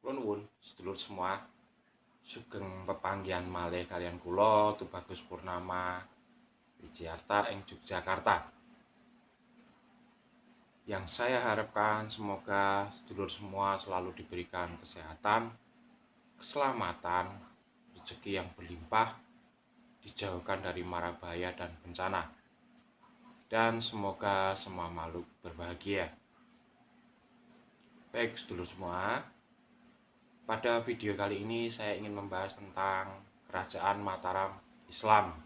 Kula nuwun sedulur semua, sugeng pepanggihan malih kaliyan kula Tubagus Purnama Wijiarta ing Yogyakarta. Yang saya harapkan semoga sedulur semua selalu diberikan kesehatan, keselamatan, rezeki yang berlimpah, dijauhkan dari mara bahaya dan bencana, dan semoga semua makhluk berbahagia. Baik sedulur semua, pada video kali ini saya ingin membahas tentang Kerajaan Mataram Islam.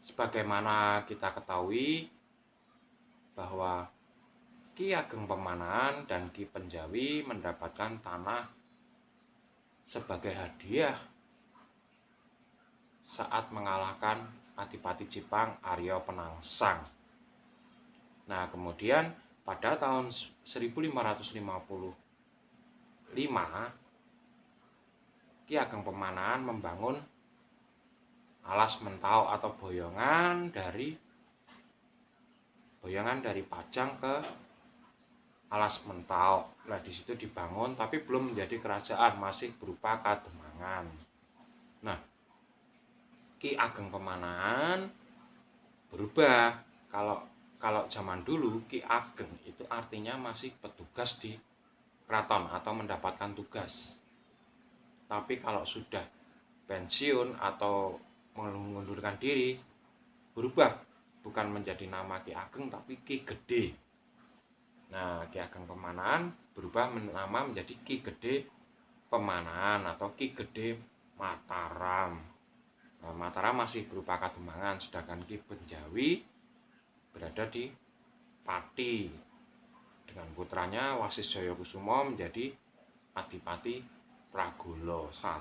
Sebagaimana kita ketahui bahwa Ki Ageng Pemanan dan Ki Penjawi mendapatkan tanah sebagai hadiah saat mengalahkan Adipati Jipang Arya Penangsang. Nah, kemudian pada tahun 1555 Ki Ageng Pemanan membangun alas mentau atau boyongan dari Pajang ke alas mentau. Nah, di situ dibangun tapi belum menjadi kerajaan, masih berupa kademangan. Nah, Ki Ageng Pemanan berubah. Kalau zaman dulu Ki Ageng itu artinya masih petugas di keraton atau mendapatkan tugas. Tapi kalau sudah pensiun atau mengundurkan diri, berubah, bukan menjadi nama Ki Ageng tapi Ki Gede. Nah, Ki Ageng Pemanan berubah nama menjadi Ki Gede Pemanan atau Ki Gede Mataram. Nah, Mataram masih berupa kademangan, sedangkan Ki Penjawi berada di Pati dengan putranya Wasis Jayakusumo menjadi Adipati Pragolo I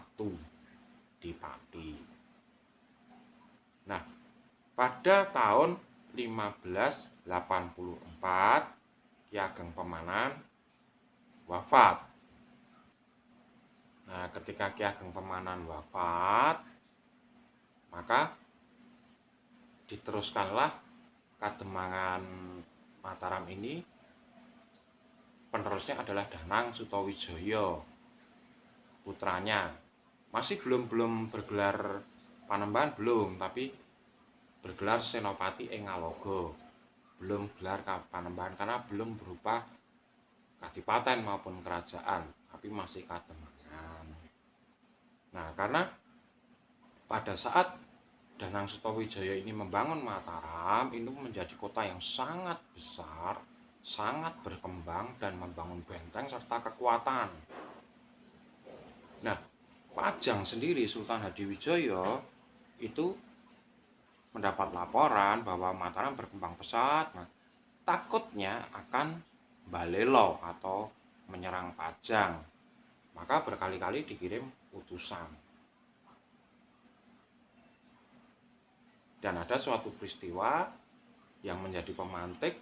di Pati. Nah, pada tahun 1584 Ki Ageng Pemanan wafat. Nah, ketika Ki Ageng Pemanan wafat, maka diteruskanlah kademangan Mataram ini. Penerusnya adalah Danang Sutawijaya, putranya. Masih belum bergelar Panembahan, belum, tapi bergelar Senopati ing Ngaloga. Belum gelar Panembahan karena belum berupa kadipaten maupun kerajaan, tapi masih kademangan. Nah, karena pada saat Danang Sutawijaya ini membangun Mataram, itu menjadi kota yang sangat besar, sangat berkembang dan membangun benteng serta kekuatan. Nah, Pajang sendiri, Sultan Hadiwijaya itu mendapat laporan bahwa Mataram berkembang pesat. Nah, takutnya akan balelo atau menyerang Pajang. Maka berkali-kali dikirim utusan. Dan ada suatu peristiwa yang menjadi pemantik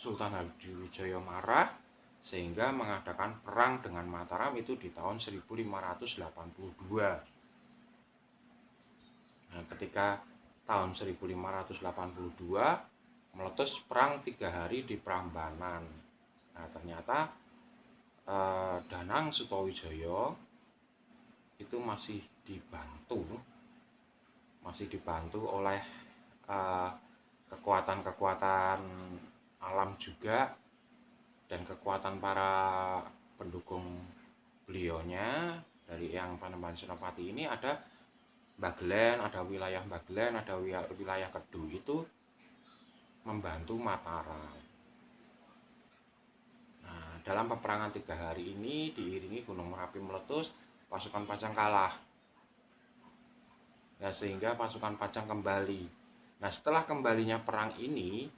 Sultan Hadiwijaya marah sehingga mengadakan perang dengan Mataram itu di tahun 1582. Nah, ketika tahun 1582 meletus perang 3 hari di Prambanan. Nah, ternyata Danang Sutawijaya itu masih dibantu oleh kekuatan-kekuatan alam juga dan kekuatan para pendukung beliaunya. Dari yang Panembahan Senopati ini ada Bagelen, ada wilayah Bagelen, ada wilayah Kedu, itu membantu Mataram. Nah, dalam peperangan 3 hari ini diiringi Gunung Merapi meletus, pasukan Pajang kalah. Nah, sehingga pasukan Pajang kembali. Nah, setelah kembalinya perang ini,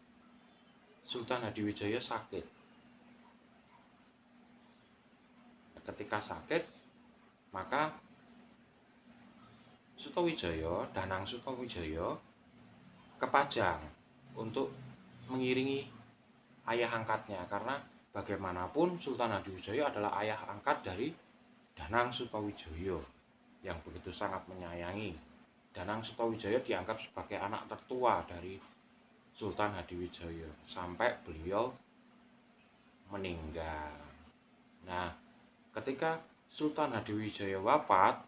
Sultan Hadiwijaya sakit. Ketika sakit, maka Danang Sutawijaya ke Pajang untuk mengiringi ayah angkatnya, karena bagaimanapun Sultan Hadiwijaya adalah ayah angkat dari Danang Sutawijaya yang begitu sangat menyayangi. Danang Sutawijaya dianggap sebagai anak tertua dari Sultan Hadiwijaya sampai beliau meninggal. Nah, ketika Sultan Hadiwijaya wafat,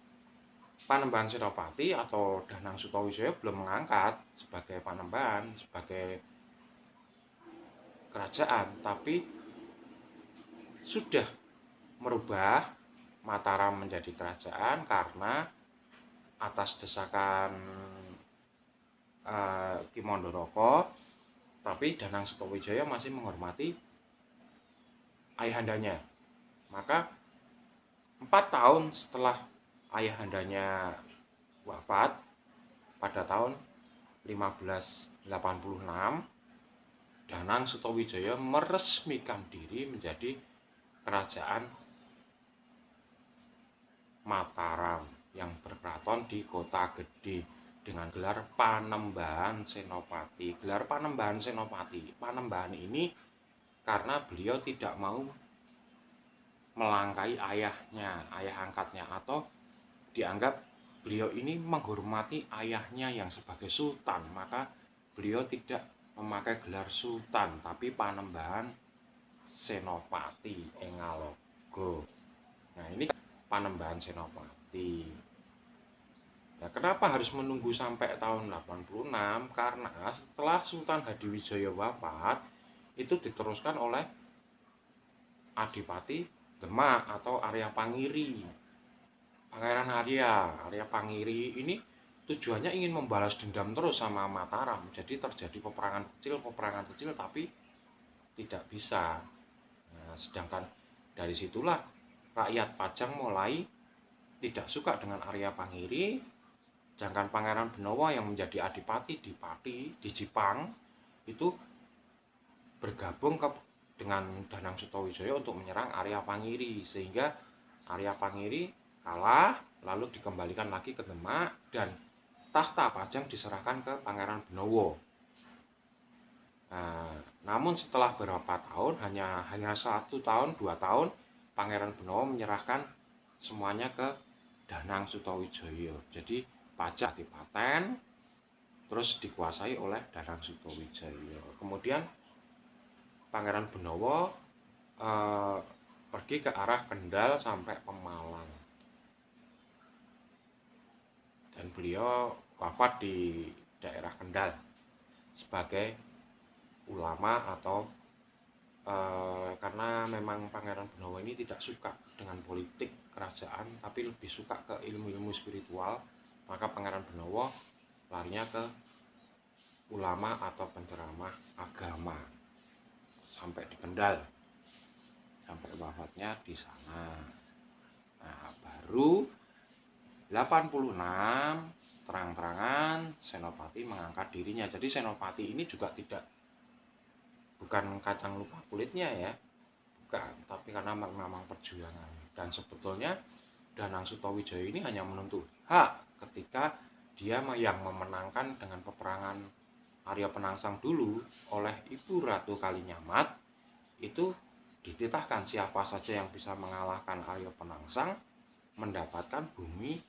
Panembahan Senopati atau Danang Sutawijaya belum mengangkat sebagai Panembahan, sebagai kerajaan, tapi sudah merubah Mataram menjadi kerajaan karena atas desakan Ki Mandoroko, tapi Danang Sutawijaya masih menghormati ayahandanya. Maka 4 tahun setelah ayahandanya wafat pada tahun 1586, Danang Sutawijaya meresmikan diri menjadi kerajaan Mataram yang berkeraton di Kota Gede dengan gelar Panembahan Senopati. Gelar Panembahan Senopati, Panembahan ini karena beliau tidak mau melangkai ayahnya, ayah angkatnya, atau dianggap beliau ini menghormati ayahnya yang sebagai sultan, maka beliau tidak memakai gelar sultan tapi Panembahan Senopati Engalogo. Nah, ini Panembahan Senopati. Nah, kenapa harus menunggu sampai tahun 86? Karena setelah Sultan Hadiwijaya wafat, itu diteruskan oleh Adipati Demak atau Arya Pangiri. Pangeran Arya Pangiri ini tujuannya ingin membalas dendam terus sama Mataram. Jadi terjadi peperangan kecil tapi tidak bisa. Nah, sedangkan dari situlah rakyat Pajang mulai tidak suka dengan Arya Pangiri. Sedangkan Pangeran Benowo yang menjadi adipati di Pati, di Jipang, itu bergabung dengan Danang Sutawijaya untuk menyerang Arya Pangiri, sehingga Arya Pangiri kalah, lalu dikembalikan lagi ke Demak dan tahta Pajang diserahkan ke Pangeran Benowo. Nah, namun setelah beberapa tahun, hanya 1 tahun, 2 tahun, Pangeran Benowo menyerahkan semuanya ke Danang Sutawijaya. Jadi Pajang Kadipaten terus dikuasai oleh Danang Sutawijaya. Kemudian Pangeran Benowo pergi ke arah Kendal sampai Pemalang. Dan beliau wafat di daerah Kendal sebagai ulama atau karena memang Pangeran Benowo ini tidak suka dengan politik kerajaan tapi lebih suka ke ilmu-ilmu spiritual, maka Pangeran Benowo larinya ke ulama atau penceramah agama sampai di Kendal, sampai wafatnya di sana. Nah, baru 86 terang-terangan Senopati mengangkat dirinya. Jadi Senopati ini juga bukan kacang lupa kulitnya ya, bukan, tapi karena memang perjuangan. Dan sebetulnya Danang Sutawijaya ini hanya menuntut hak ketika dia yang memenangkan dengan peperangan Arya Penangsang dulu oleh Ibu Ratu Kalinyamat. Itu dititahkan siapa saja yang bisa mengalahkan Arya Penangsang mendapatkan bumi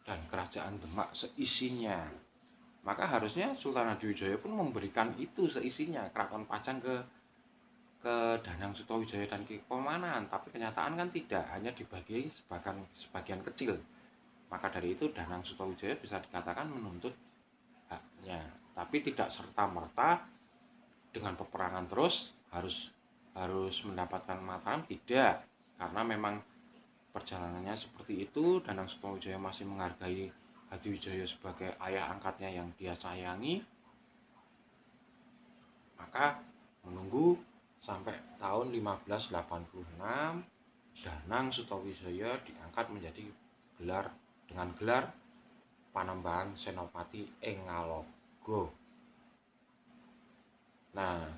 dan kerajaan Demak seisinya. Maka harusnya Sultan Hadiwijaya pun memberikan itu seisinya, keraton Pajang ke Danang Sutawijaya dan Ki Komanan, tapi kenyataan kan tidak, hanya dibagi sebagian kecil. Maka dari itu Danang Sutawijaya bisa dikatakan menuntut haknya, tapi tidak serta-merta dengan peperangan terus harus mendapatkan Mataram, tidak. Karena memang perjalanannya seperti itu, Danang Sutawijaya masih menghargai Hadiwijaya sebagai ayah angkatnya yang dia sayangi, maka menunggu sampai tahun 1586 Danang Sutawijaya diangkat menjadi dengan gelar Panembahan Senopati Engalogo. Nah,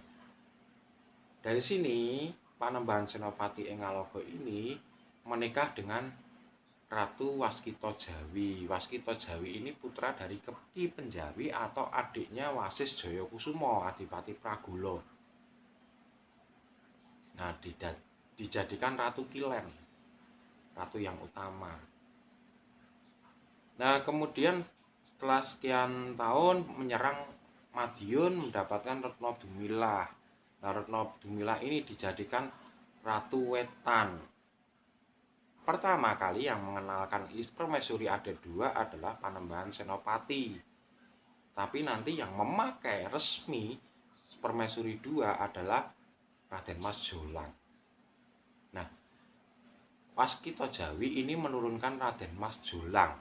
dari sini Panembahan Senopati Engalogo ini menikah dengan Ratu Waskita Jawi. Waskita Jawi ini putra dari Ki Penjawi atau adiknya Wasis Jayakusuma, Adipati Pragulo. Nah, dijadikan Ratu Kilen, ratu yang utama. Nah, kemudian setelah sekian tahun menyerang Madiun, mendapatkan Retno Dumilah. Nah, Retno Dumilah ini dijadikan Ratu Wetan. Pertama kali yang mengenalkan permaisuri ada dua adalah Panembahan Senopati. Tapi nanti yang memakai resmi permaisuri dua adalah Raden Mas Jolang. Nah, Waskita Jawi ini menurunkan Raden Mas Jolang.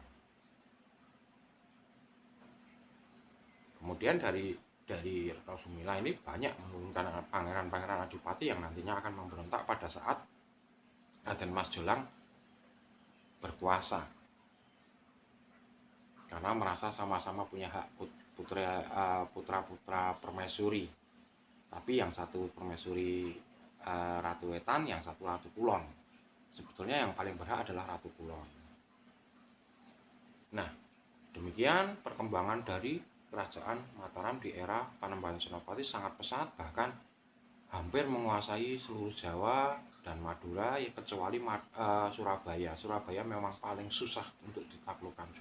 Kemudian dari Retno Sumila ini banyak menurunkan pangeran-pangeran adipati yang nantinya akan memberontak pada saat Raden Mas Jolang berkuasa. Karena merasa sama-sama punya hak putra-putra permaisuri. Tapi yang satu permaisuri Ratu Wetan, yang satu Ratu Kulon. Sebetulnya yang paling berhak adalah Ratu Kulon. Nah, demikian perkembangan dari Kerajaan Mataram di era Panembahan Senopati sangat pesat, bahkan hampir menguasai seluruh Jawa dan Madura, ya kecuali Surabaya. Surabaya memang paling susah untuk ditaklukkan.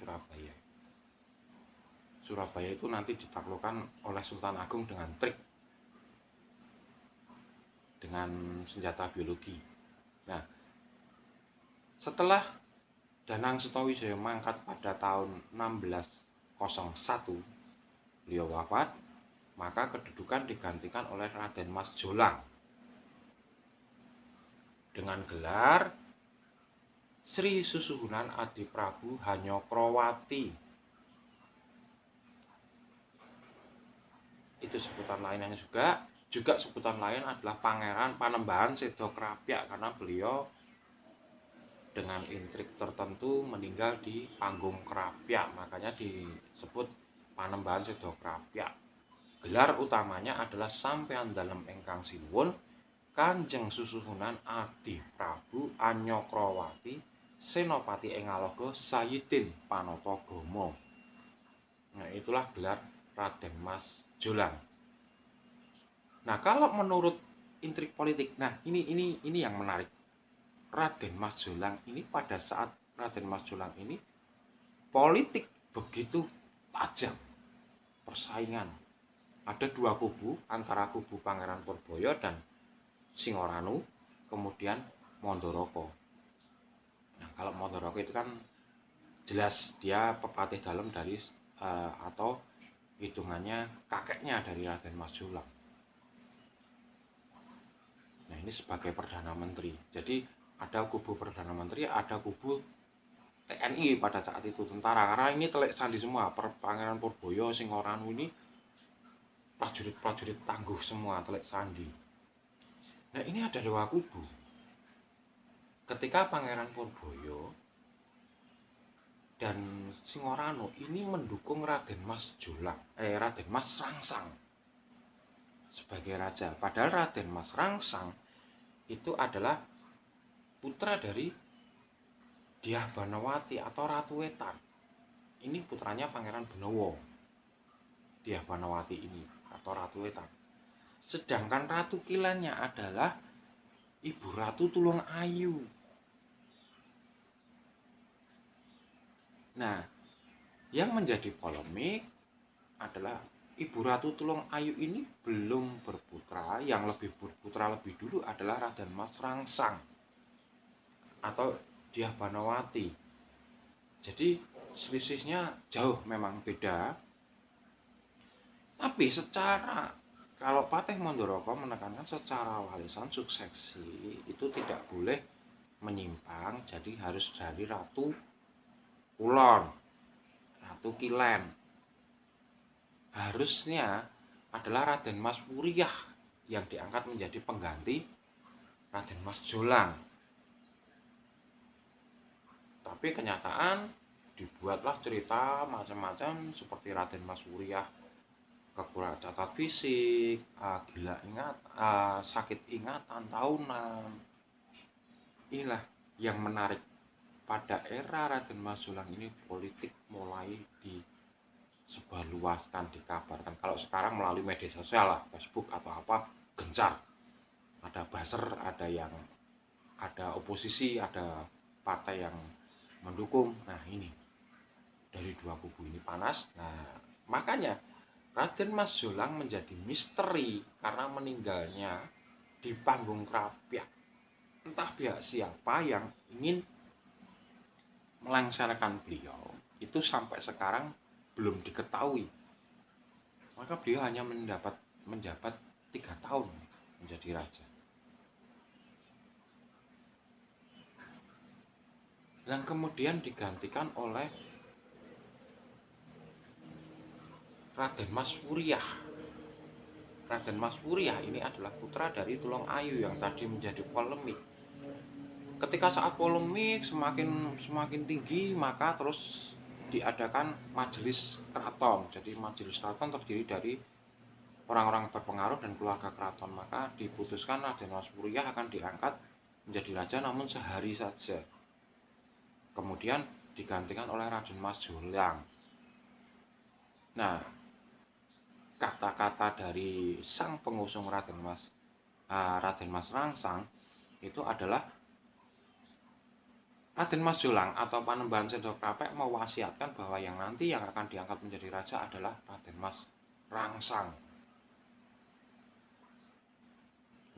Surabaya itu nanti ditaklukkan oleh Sultan Agung dengan trik, dengan senjata biologi. Nah, setelah Danang Sutawijaya mangkat pada tahun 1601, beliau wafat, maka kedudukan digantikan oleh Raden Mas Jolang dengan gelar Sri Susuhunan Adi Prabu Hanyokrawati. Itu sebutan lainnya juga sebutan lain adalah Pangeran Panembahan Sedo Krapyak, karena beliau dengan intrik tertentu meninggal di panggung Krapyak, makanya disebut Panembahan Sedo Krapyak. Gelar utamanya adalah Sampeyan Dalem Ingkang Sinuwun Kanjeng Susuhunan Adi Prabu Hanyokrawati Senopati Engalogo Sayidin Panatagama. Nah, itulah gelar Raden Mas Jolang. Nah, kalau menurut intrik politik, nah ini yang menarik. Raden Mas Jolang ini, pada saat Raden Mas Jolang ini politik begitu tajam, persaingan. Ada dua kubu, antara kubu Pangeran Purbaya dan Singoranu, kemudian Mandoroko. Nah, kalau Mandoroko itu kan jelas dia pepatih dalam dari atau hitungannya kakeknya dari Raden Mas Jolang. Nah, ini sebagai Perdana Menteri. Jadi ada kubu Perdana Menteri, ada kubu TNI pada saat itu, tentara. Karena ini telik sandi semua, Pangeran Purbaya, Singoranu ini prajurit-prajurit tangguh semua, telik sandi. Nah, ini ada dua kubu. Ketika Pangeran Purbaya dan Singoranu ini mendukung Raden Mas Rangsang sebagai raja. Padahal Raden Mas Rangsang itu adalah putra dari Dyah Banawati atau Ratu Wetan. Ini putranya Pangeran Benawa. Dyah Banawati ini atau Ratu Wetan. Sedangkan Ratu Kilennya adalah Ibu Ratu Tulung Ayu. Nah, yang menjadi polemik adalah Ibu Ratu Tulung Ayu ini belum berputra. Yang lebih berputra lebih dulu adalah Raden Mas Rangsang atau Dyah Banawati. Jadi selisihnya jauh, memang beda. Tapi secara, kalau Patih Mandoroko menekankan secara warisan suksesi itu tidak boleh menyimpang, jadi harus dari Ratu Kulon, Ratu Kilen. Harusnya adalah Raden Mas Wuriyah yang diangkat menjadi pengganti Raden Mas Jolang. Tapi kenyataan dibuatlah cerita macam-macam seperti Raden Mas Wuriyah kekurangan cacat fisik, gila sakit ingatan tahunan. Inilah yang menarik. Pada era Raden Mas Jolang ini politik mulai disebarluaskan, dikabarkan. Kalau sekarang melalui media sosial lah, Facebook atau apa, gencar. Ada buzzer, ada oposisi, ada partai yang mendukung. Nah, ini dari dua kubu ini panas. Nah, makanya Raden Mas Jolang menjadi misteri karena meninggalnya di panggung Krapyak. Entah pihak siapa yang ingin melengsarkan beliau itu sampai sekarang belum diketahui. Maka beliau hanya menjabat 3 tahun menjadi raja. Dan kemudian digantikan oleh Raden Mas Wuriyah. Raden Mas Wuriyah ini adalah putra dari Tulung Ayu yang tadi menjadi polemik. Ketika saat polemik semakin tinggi, maka terus diadakan majelis keraton. Jadi majelis keraton terdiri dari orang-orang berpengaruh dan keluarga keraton. Maka diputuskan Raden Mas Wuriyah akan diangkat menjadi raja namun sehari saja. Kemudian digantikan oleh Raden Mas Jolang. Nah, kata-kata dari sang pengusung Raden Mas Rangsang itu adalah Raden Mas Jolang atau Panembahan Sendok Rapek mewasiatkan bahwa yang nanti yang akan diangkat menjadi raja adalah Raden Mas Rangsang.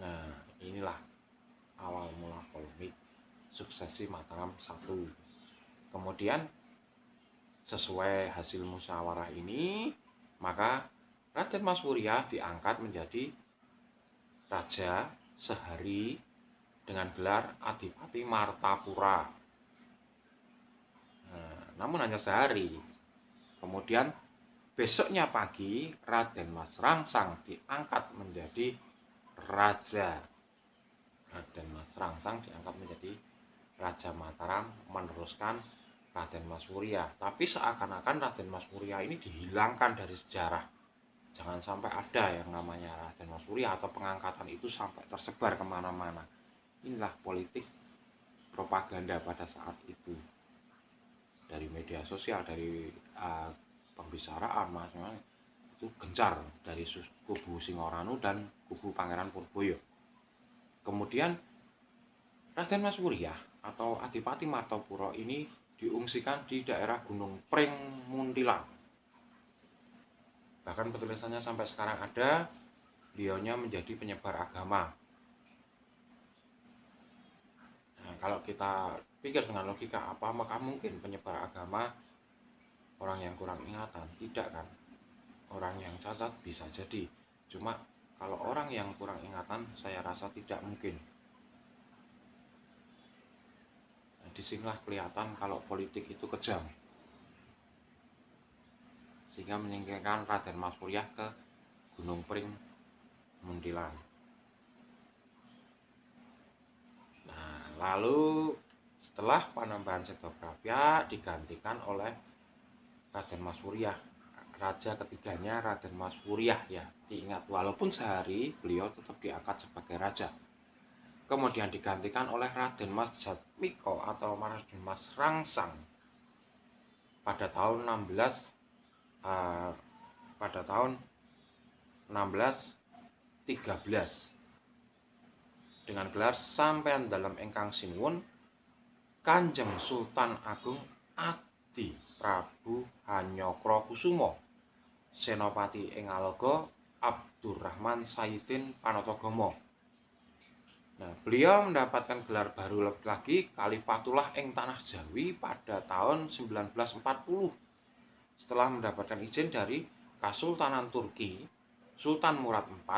Nah, inilah awal mula polemik suksesi Mataram I. Kemudian sesuai hasil musyawarah ini, maka Raden Mas Wuriyah diangkat menjadi raja sehari dengan gelar Adipati Martapura. Nah, namun hanya sehari. Kemudian besoknya pagi Raden Mas Rangsang diangkat menjadi raja. Raden Mas Rangsang diangkat menjadi Raja Mataram meneruskan Raden Mas Wuriyah. Tapi seakan-akan Raden Mas Wuriyah ini dihilangkan dari sejarah. Jangan sampai ada yang namanya Raden Mas Wuriyah atau pengangkatan itu sampai tersebar kemana-mana. Inilah politik propaganda pada saat itu. Dari media sosial, dari pembicaraan, macam-macam itu gencar dari kubu Singoranu dan kubu Pangeran Purboyo. Kemudian Raden Mas Wuriyah atau Adipati Martapura ini diungsikan di daerah Gunung Pring Muntilan. Bahkan penulisannya sampai sekarang ada, beliaunya menjadi penyebar agama. Nah, kalau kita pikir dengan logika apakah mungkin penyebar agama orang yang kurang ingatan? Tidak kan? Orang yang cacat bisa jadi. Cuma kalau orang yang kurang ingatan saya rasa tidak mungkin. Disinilah kelihatan kalau politik itu kejam, sehingga menyingkirkan Raden Mas Wuriyah ke Gunung Pring Muntilan. Nah, lalu setelah Panembahan Sendok Rapek digantikan oleh Raden Mas Wuriyah, raja ketiganya Raden Mas Wuriyah ya. Diingat, walaupun sehari beliau tetap diangkat sebagai raja. Kemudian digantikan oleh Raden Mas Jatmiko atau Raden Mas Rangsang pada tahun 1613 dengan gelar Sampeyan Dalem Ingkang Sinuwun Kanjeng Sultan Agung Adi Prabu Hanyokrokusumo Senopati ing Alaga Abdurrahman Sayyidin Panatagama. Nah, beliau mendapatkan gelar baru lagi Khalifatullah ing Tanah Jawi pada tahun 1940 setelah mendapatkan izin dari Kesultanan Turki. Sultan Murad IV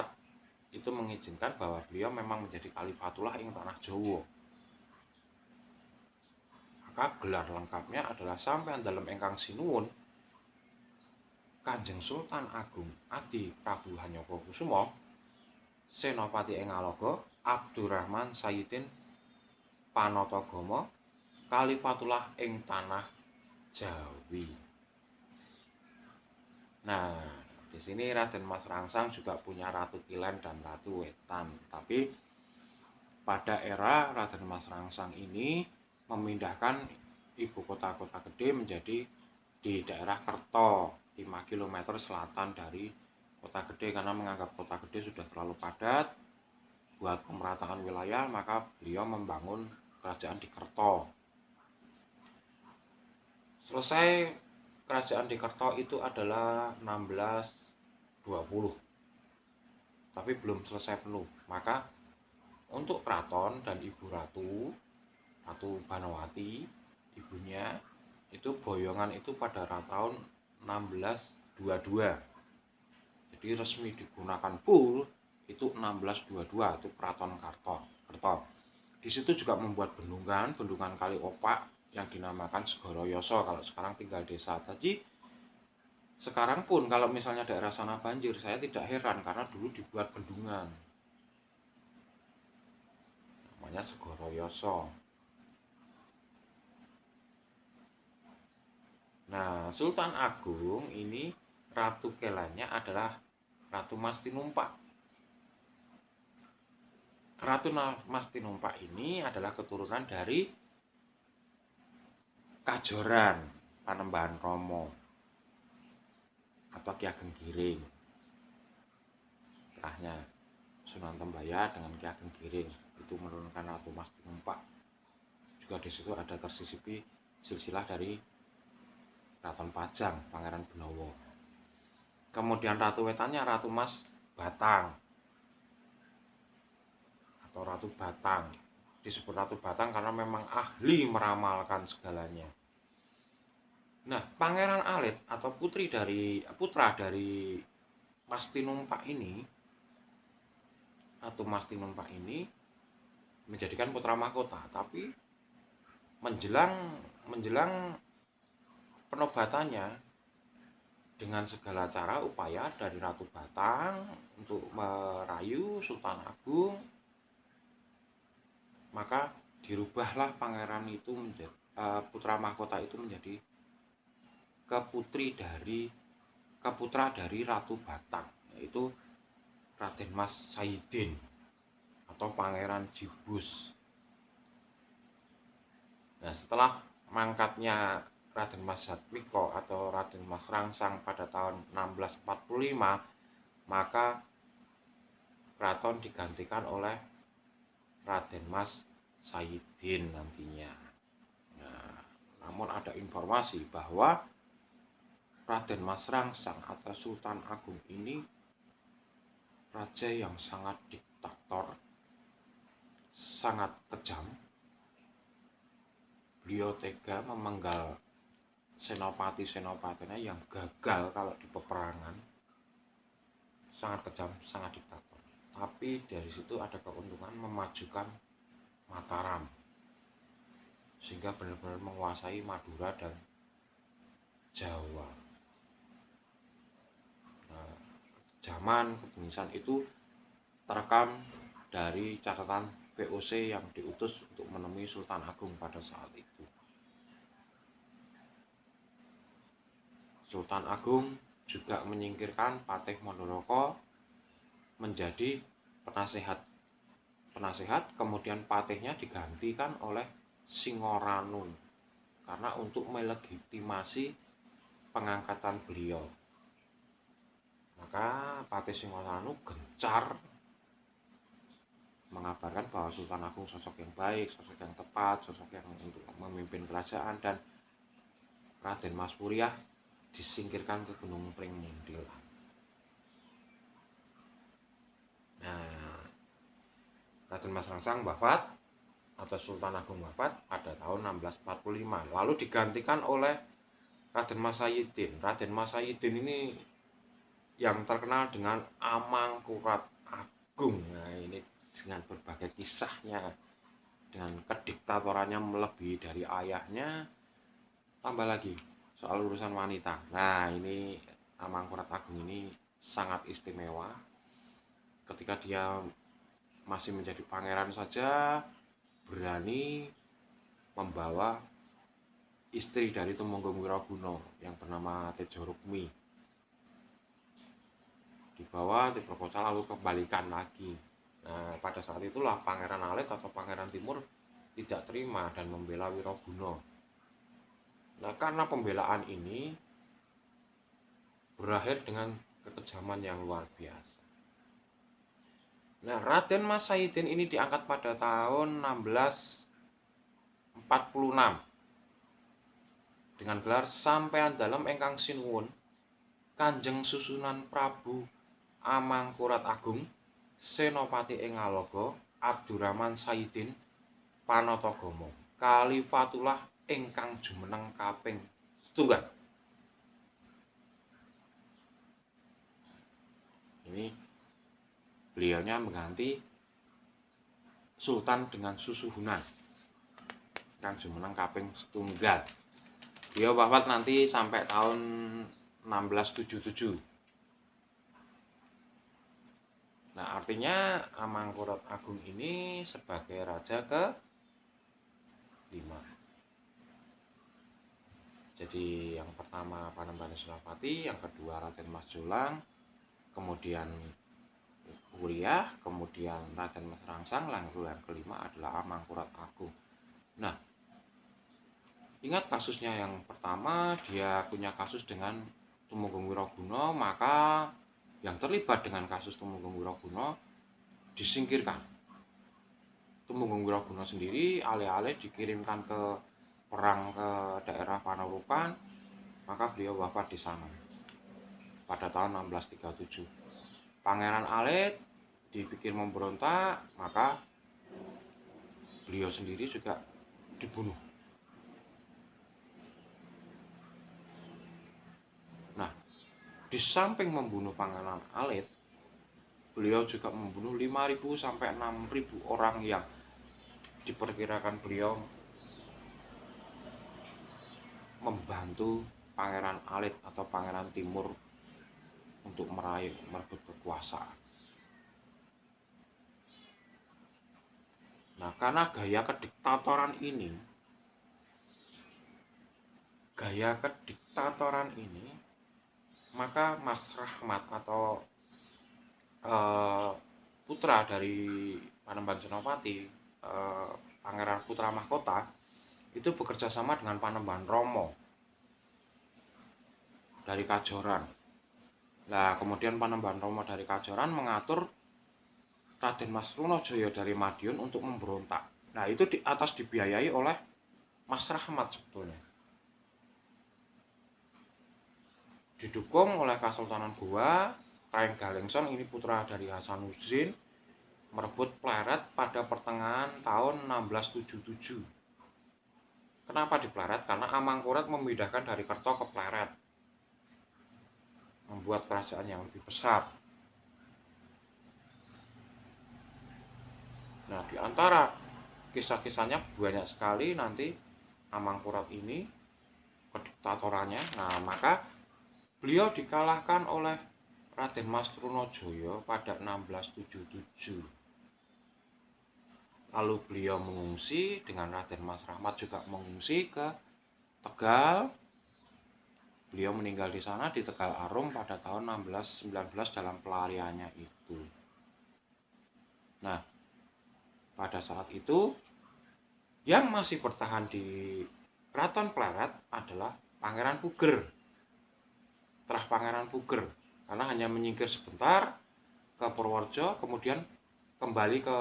itu mengizinkan bahwa beliau memang menjadi Khalifatullah ing Tanah Jawa. Maka gelar lengkapnya adalah Sampeyan Dalem Ingkang Sinuwun Kanjeng Sultan Agung Adi Prabu Hanyokrokusumo Senopati ing Alaga Abdurrahman Sayyidin Panatagama Khalifatullah ing Tanah Jawi. Nah, di sini Raden Mas Rangsang juga punya Ratu Kilen dan Ratu Wetan. Tapi pada era Raden Mas Rangsang ini memindahkan ibu kota-kota gede menjadi di daerah Kerto, 5 km selatan dari kota gede, karena menganggap kota gede sudah terlalu padat buat pemerataan wilayah, maka beliau membangun kerajaan di Kerto. Selesai kerajaan di Kerto itu adalah 1620, tapi belum selesai penuh. Maka untuk keraton dan ibu ratu Banowati ibunya itu boyongan itu pada tahun 1622. Jadi resmi digunakan full itu 1622, itu Keraton Kerto. Di situ juga membuat bendungan kali opak yang dinamakan Segoro Yoso. Kalau sekarang tinggal desa. Jadi sekarang pun kalau misalnya daerah sana banjir, saya tidak heran karena dulu dibuat bendungan. Namanya Segoro Yoso. Nah, Sultan Agung ini ratu kelannya adalah Ratu Mas Tinumpak. Ratu Mas Tinumpak ini adalah keturunan dari Kajoran Panembahan Romo atau Ki Ageng Giring. Setelahnya Sunan Tembaya dengan Ki Ageng Giring itu menurunkan Ratu Mas Tinumpak. Juga di situ ada tersisipi silsilah dari Keraton Pajang, Pangeran Benowo. Kemudian Ratu Wetannya Ratu Mas Batang atau Ratu Batang. Disebut Ratu Batang karena memang ahli meramalkan segalanya. Nah, Pangeran Alit atau putra dari Mas Tinumpak ini, Ratu Mas Tinumpak ini menjadikan putra mahkota, tapi menjelang penobatannya dengan segala cara upaya dari Ratu Batang untuk merayu Sultan Agung, maka dirubahlah pangeran itu menjadi putra mahkota itu menjadi keputra dari Ratu Batang, yaitu Raden Mas Saidin atau Pangeran Jibus. Nah, setelah mangkatnya Raden Mas Satwiko atau Raden Mas Rangsang pada tahun 1645, maka keraton digantikan oleh Raden Mas Saidin nantinya. Nah, namun ada informasi bahwa Raden Mas Rangsang atau Sultan Agung ini raja yang sangat diktator, sangat kejam. Beliau tega memenggal senopati-senopatinya yang gagal kalau di peperangan. Sangat kejam, sangat diktator. Tapi dari situ ada keuntungan memajukan Mataram, sehingga benar-benar menguasai Madura dan Jawa. Nah, zaman kebenisan itu terekam dari catatan VOC yang diutus untuk menemui Sultan Agung pada saat itu. Sultan Agung juga menyingkirkan Patih Mandoroko menjadi penasehat, kemudian patihnya digantikan oleh Singoranung karena untuk melegitimasi pengangkatan beliau. Maka Patih Singoranung gencar mengabarkan bahwa Sultan Agung sosok yang baik, sosok yang tepat, sosok yang untuk memimpin kerajaan, dan Raden Mas Puriah disingkirkan ke Gunung Pringmundil. Nah, Raden Mas Rangsang wafat atau Sultan Agung wafat pada tahun 1645, lalu digantikan oleh Raden Mas Saidin. Raden Mas Saidin ini yang terkenal dengan Amangkurat Agung. Nah, ini dengan berbagai kisahnya, dengan kediktatorannya melebihi dari ayahnya, tambah lagi soal urusan wanita. Nah, ini Amangkurat Agung ini sangat istimewa. Ketika dia masih menjadi pangeran saja berani membawa istri dari Tumenggung Wirabuna yang bernama Tejo Rukmi. Dibawa, diperkosa, lalu kembalikan lagi. Nah, pada saat itulah Pangeran Alit atau Pangeran Timur tidak terima dan membela Wirabuna. Nah, karena pembelaan ini berakhir dengan kekejaman yang luar biasa. Nah, Raden Mas Saidin ini diangkat pada tahun 1646 dengan gelar Sampeyan Dalem Ingkang Sinuwun Kanjeng Susunan Prabu Amangkurat Agung Senopati ing Ngaloga Abdurrahman Saidin Panatagama Khalifatullah ingkang jumeneng kaping setunggal. Ini beliaunya mengganti Sultan dengan Susuhunan ingkang jumeneng kaping setunggal. Beliau wafat nanti sampai tahun 1677. Nah, artinya Amangkurat Agung ini sebagai raja ke-5. Jadi yang pertama Panembahan Senopati, yang kedua Raden Mas Jolang, kemudian Uriyah, kemudian Raden Mas Rangsang, lalu yang kelima adalah Amangkurat Agung. Nah, ingat kasusnya yang pertama, dia punya kasus dengan Tumenggung Wiraguna, maka yang terlibat dengan kasus Tumenggung Wiraguna disingkirkan. Tumenggung Wiraguna sendiri alih-alih dikirimkan ke perang ke daerah Panaurukan, maka beliau wafat di sana pada tahun 1637. Pangeran Alit dipikir memberontak, maka beliau sendiri juga dibunuh. Nah, di samping membunuh Pangeran Alit, beliau juga membunuh 5.000 sampai 6.000 orang yang diperkirakan beliau membantu Pangeran Alit atau Pangeran Timur untuk merebut kekuasaan. Nah, karena gaya kediktatoran ini, maka Mas Rahmat atau putra dari Panembahan Senopati, Pangeran Putra Mahkota, itu bekerja sama dengan Panembahan Romo dari Kajoran. Nah, kemudian Panembahan Romo dari Kajoran mengatur Raden Mas Trunajaya dari Madiun untuk memberontak. Nah, itu di atas dibiayai oleh Mas Rahmat sebetulnya. Didukung oleh Kesultanan Goa, Raden Galengson, ini putra dari Hasanuddin, merebut Pleret pada pertengahan tahun 1677. Kenapa di Pleret? Karena Amangkurat memindahkan dari Kerto ke Pleret, membuat kerajaan yang lebih besar. Nah, di antara kisah-kisahnya banyak sekali nanti Amangkurat ini kediktatorannya. Nah, maka beliau dikalahkan oleh Raden Mas Trunajaya pada 1677. Lalu beliau mengungsi dengan Raden Mas Rahmat juga mengungsi ke Tegal. Beliau meninggal di sana di Tegal Arum pada tahun 1619 dalam pelariannya itu. Nah, pada saat itu yang masih bertahan di Keraton Pleret adalah Pangeran Puger. Setelah Pangeran Puger, karena hanya menyingkir sebentar ke Purworejo, kemudian kembali ke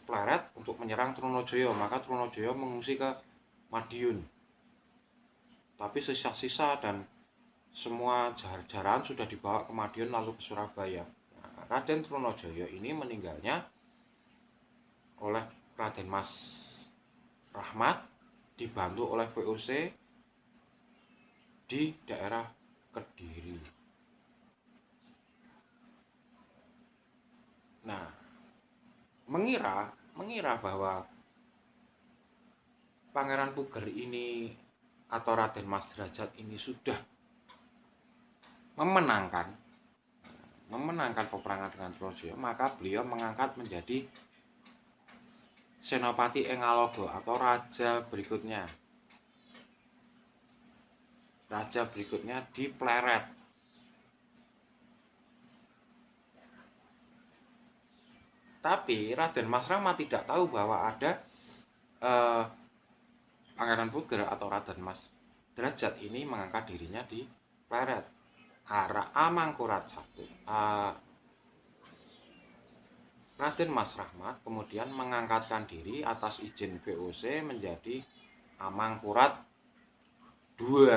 Pleret untuk menyerang Trunajaya, maka Trunajaya mengungsi ke Madiun. Tapi sisa-sisa dan semua jajaran sudah dibawa ke Madiun lalu ke Surabaya. Nah, Raden Trunajaya ini meninggalnya oleh Raden Mas Rahmat dibantu oleh VOC di daerah Kediri. Nah, mengira bahwa Pangeran Puger ini atau Raden Mas Derajat ini sudah memenangkan peperangan dengan Trunajaya, maka beliau mengangkat menjadi Senopati Engalogo atau raja berikutnya di Pleret. Tapi Raden Mas Rahmat tidak tahu bahwa ada Pangeran Puger atau Raden Mas Derajat ini mengangkat dirinya di Pleret. Amangkurat I, Raden Mas Rahmat kemudian mengangkatkan diri atas izin VOC menjadi Amangkurat II.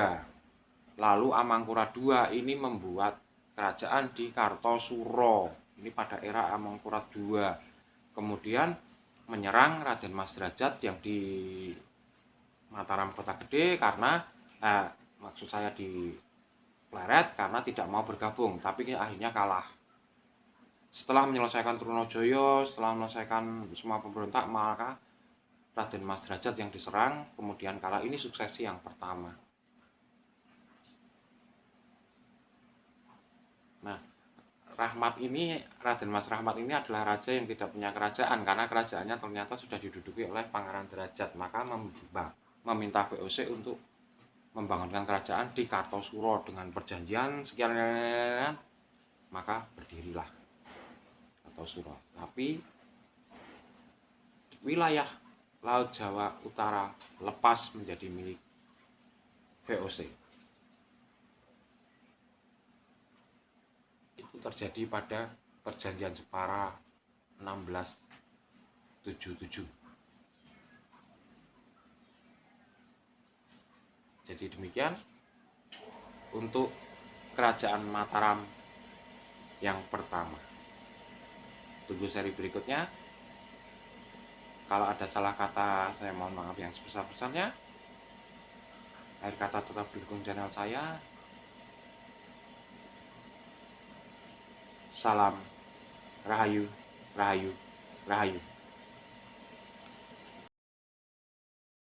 Lalu Amangkurat II ini membuat kerajaan di Kartosuro. Ini pada era Amangkurat II. Kemudian menyerang Raden Mas Derajat yang di mata Mataram Kota Gede karena maksud saya di Pleret karena tidak mau bergabung, tapi akhirnya kalah. Setelah menyelesaikan Trunojoyo, setelah menyelesaikan semua pemberontak, maka Raden Mas Derajat yang diserang, kemudian kalah. Ini suksesi yang pertama. Nah, Raden Mas Rahmat ini adalah raja yang tidak punya kerajaan karena kerajaannya ternyata sudah diduduki oleh Pangeran Derajat, maka meminta VOC untuk membangunkan kerajaan di Kartosuro dengan perjanjian sekian, maka berdirilah Kartosuro. Tapi wilayah Laut Jawa Utara lepas menjadi milik VOC. Itu terjadi pada perjanjian Jepara 1677. Jadi demikian untuk kerajaan Mataram yang pertama. Tunggu seri berikutnya. Kalau ada salah kata, saya mohon maaf yang sebesar-besarnya. Akhir kata tetap dukung channel saya. Salam Rahayu, Rahayu, Rahayu.